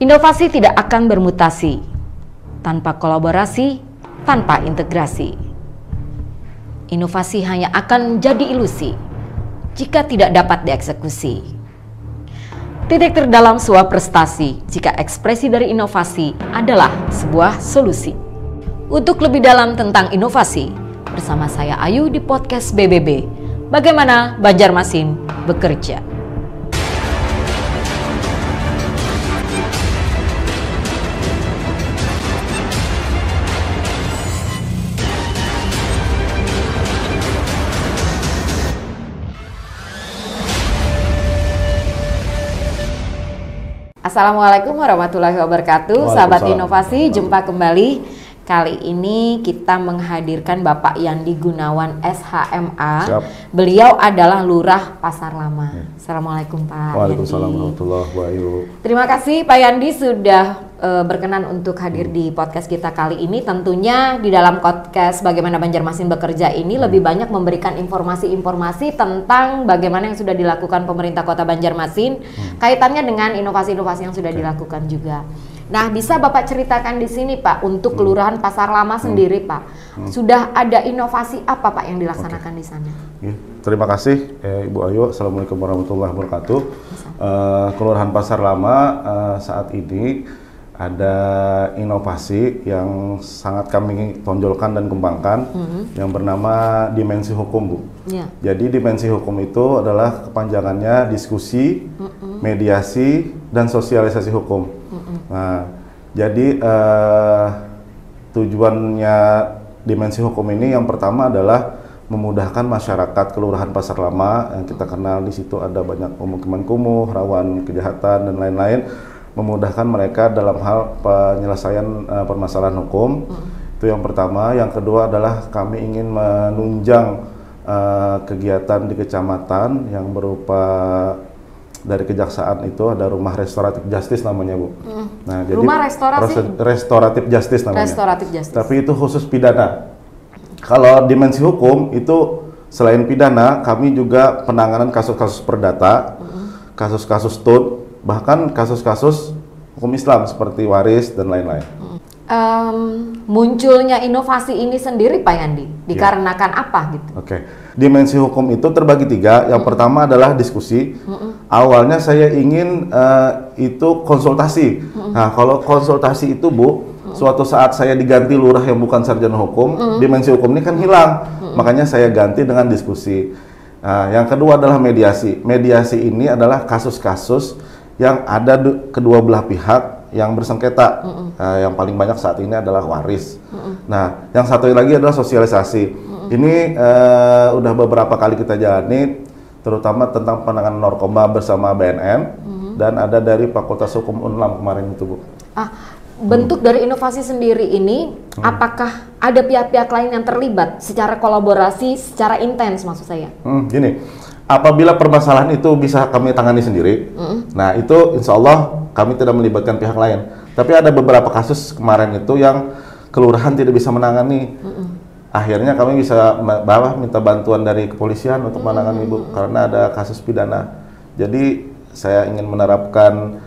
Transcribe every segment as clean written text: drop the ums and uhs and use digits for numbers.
Inovasi tidak akan bermutasi tanpa kolaborasi, tanpa integrasi. Inovasi hanya akan menjadi ilusi jika tidak dapat dieksekusi. Titik terdalam sebuah prestasi jika ekspresi dari inovasi adalah sebuah solusi. Untuk lebih dalam tentang inovasi, bersama saya Ayu di podcast BBB, Bagaimana Banjarmasin Bekerja. Assalamualaikum warahmatullahi wabarakatuh, sahabat inovasi, jumpa kembali. Kali ini kita menghadirkan Bapak Yandi Gunawan SHMA. Siap. Beliau adalah Lurah Pasar Lama. Assalamualaikum Pak. Waalaikumsalam warahmatullahi wabarakatuh. Terima kasih Pak Yandi sudah berkenan untuk hadir di podcast kita kali ini. Tentunya di dalam podcast Bagaimana Banjarmasin Bekerja ini lebih banyak memberikan informasi-informasi tentang bagaimana yang sudah dilakukan pemerintah Kota Banjarmasin, kaitannya dengan inovasi-inovasi yang sudah dilakukan juga. Nah, bisa Bapak ceritakan di sini Pak, untuk Kelurahan Pasar Lama sendiri Pak, sudah ada inovasi apa Pak yang dilaksanakan di sana? Terima kasih Ibu Ayu. Assalamualaikum warahmatullahi wabarakatuh. Kelurahan Pasar Lama saat ini ada inovasi yang sangat kami tonjolkan dan kembangkan yang bernama dimensi hukum, Bu. Jadi dimensi hukum itu adalah kepanjangannya diskusi, mediasi, dan sosialisasi hukum. Nah, jadi tujuannya dimensi hukum ini yang pertama adalah memudahkan masyarakat Kelurahan Pasar Lama yang kita kenal di situ ada banyak pemukiman kumuh, rawan kejahatan dan lain-lain, memudahkan mereka dalam hal penyelesaian permasalahan hukum. Itu yang pertama. Yang kedua adalah kami ingin menunjang kegiatan di kecamatan yang berupa dari kejaksaan itu ada rumah restoratif justice namanya, Bu. Nah, jadi rumah restoratif justice namanya. Restoratif justice. Tapi itu khusus pidana. Kalau dimensi hukum itu selain pidana, kami juga penanganan kasus-kasus perdata, kasus-kasus TUT, bahkan kasus-kasus hukum Islam seperti waris dan lain-lain. Munculnya inovasi ini sendiri Pak Yandi dikarenakan apa gitu? Dimensi hukum itu terbagi tiga. Yang pertama adalah diskusi. Awalnya saya ingin itu konsultasi. Nah, kalau konsultasi itu, Bu, suatu saat saya diganti lurah yang bukan sarjana hukum, dimensi hukum ini kan hilang. Makanya saya ganti dengan diskusi. Nah, yang kedua adalah mediasi. Mediasi ini adalah kasus-kasus yang ada kedua belah pihak yang bersengketa. Yang paling banyak saat ini adalah waris. Nah, yang satu lagi adalah sosialisasi. Ini udah beberapa kali kita jalani, terutama tentang penanganan narkoba bersama BNN dan ada dari Fakultas Hukum Unlam kemarin itu, Bu. Bentuk dari inovasi sendiri ini, apakah ada pihak-pihak lain yang terlibat secara kolaborasi, secara intens maksud saya? Gini, apabila permasalahan itu bisa kami tangani sendiri, nah itu insya Allah kami tidak melibatkan pihak lain. Tapi ada beberapa kasus kemarin itu yang kelurahan tidak bisa menangani. Akhirnya kami bisa minta bantuan dari kepolisian untuk menangani, Bu, karena ada kasus pidana. Jadi saya ingin menerapkan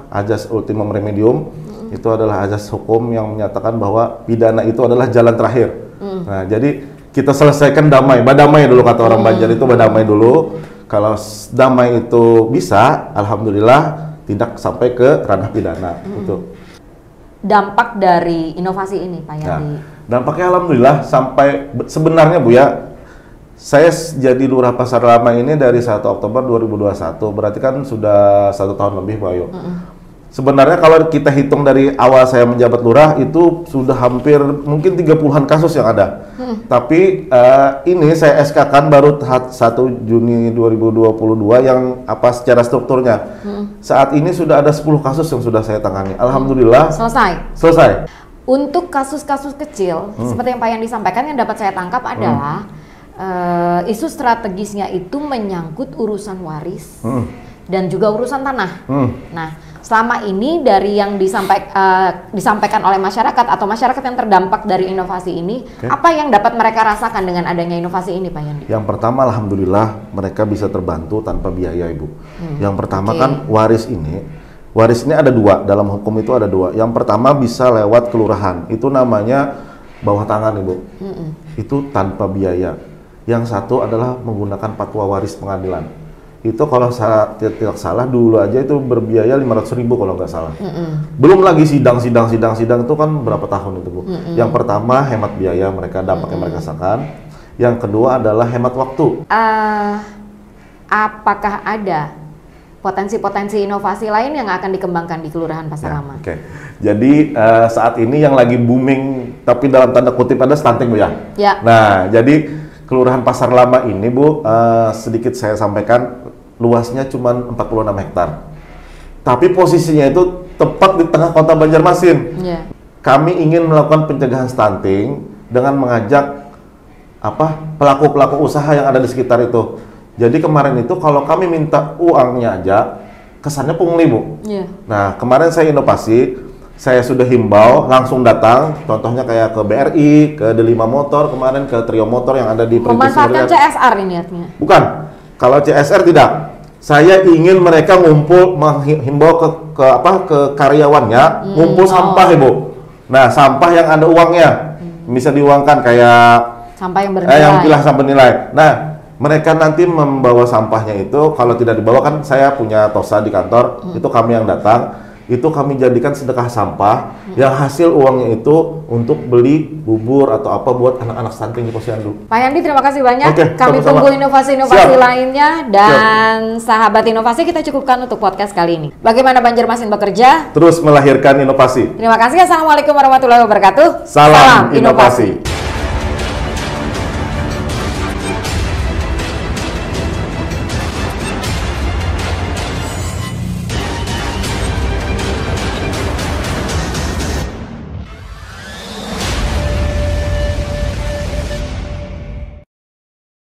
azas ultimum remedium. Itu adalah azas hukum yang menyatakan bahwa pidana itu adalah jalan terakhir. Nah, jadi kita selesaikan damai, badamai dulu kata orang Banjar itu, badamai dulu. Kalau damai itu bisa, alhamdulillah tidak sampai ke ranah pidana. Itu dampak dari inovasi ini Pak Yandi. Dampaknya alhamdulillah sampai sebenarnya, Bu, ya, saya jadi Lurah Pasar Lama ini dari 1 Oktober 2021, berarti kan sudah 1 tahun lebih, Bu Ayu. Sebenarnya kalau kita hitung dari awal saya menjabat lurah itu sudah hampir mungkin 30-an kasus yang ada. Tapi ini saya SK-kan baru 1 Juni 2022 yang secara strukturnya. Saat ini sudah ada 10 kasus yang sudah saya tangani. Alhamdulillah. Selesai. Untuk kasus-kasus kecil, seperti yang Pak Yandi sampaikan, yang dapat saya tangkap adalah isu strategisnya itu menyangkut urusan waris dan juga urusan tanah. Nah, selama ini dari yang disampaikan oleh masyarakat atau masyarakat yang terdampak dari inovasi ini, apa yang dapat mereka rasakan dengan adanya inovasi ini, Pak Yandi? Yang pertama, alhamdulillah mereka bisa terbantu tanpa biaya, Ibu. Yang pertama kan waris Waris ini ada dua, dalam hukum itu ada dua. Yang pertama bisa lewat kelurahan, itu namanya bawah tangan Ibu. Itu tanpa biaya. Yang satu adalah menggunakan fatwa waris pengadilan. Itu kalau saya tidak salah dulu aja itu berbiaya 500.000 kalau nggak salah. Belum lagi sidang itu kan berapa tahun itu Bu. Yang pertama hemat biaya mereka, dampak yang mereka rasakan. Yang kedua adalah hemat waktu. Apakah ada potensi-potensi inovasi lain yang akan dikembangkan di Kelurahan Pasar Lama? Oke. Jadi saat ini yang lagi booming, tapi dalam tanda kutip ada stunting Bu ya? Ya. Nah, jadi Kelurahan Pasar Lama ini Bu, sedikit saya sampaikan, luasnya cuma 46 hektar. Tapi posisinya itu tepat di tengah kota Banjarmasin. Ya. Kami ingin melakukan pencegahan stunting dengan mengajak pelaku-pelaku usaha yang ada di sekitar itu. Jadi kemarin itu kalau kami minta uangnya aja, kesannya pungli Bu. Yeah. Nah kemarin saya inovasi, saya sudah himbau langsung datang, contohnya kayak ke BRI, ke D5 Motor, kemarin ke Trio Motor yang ada di memanfaatkan CSR ini artinya? Bukan, kalau CSR tidak. Saya ingin mereka ngumpul, menghimbau ke karyawannya, ngumpul sampah Ibu. Nah sampah yang ada uangnya, bisa diuangkan kayak sampah yang bernilai. Yang pilah sampah nilai. Nah mereka nanti membawa sampahnya itu, kalau tidak dibawa kan saya punya tosa di kantor, itu kami yang datang, itu kami jadikan sedekah sampah, yang hasil uangnya itu untuk beli bubur atau apa buat anak-anak stunting di Posyandu. Pak Yandi, terima kasih banyak. Oke, kami sama-sama. tunggu inovasi-inovasi lainnya, dan sahabat inovasi kita cukupkan untuk podcast kali ini. Bagaimana Banjarmasin bekerja? Terus melahirkan inovasi. Terima kasih. Assalamualaikum warahmatullahi wabarakatuh. Salam inovasi.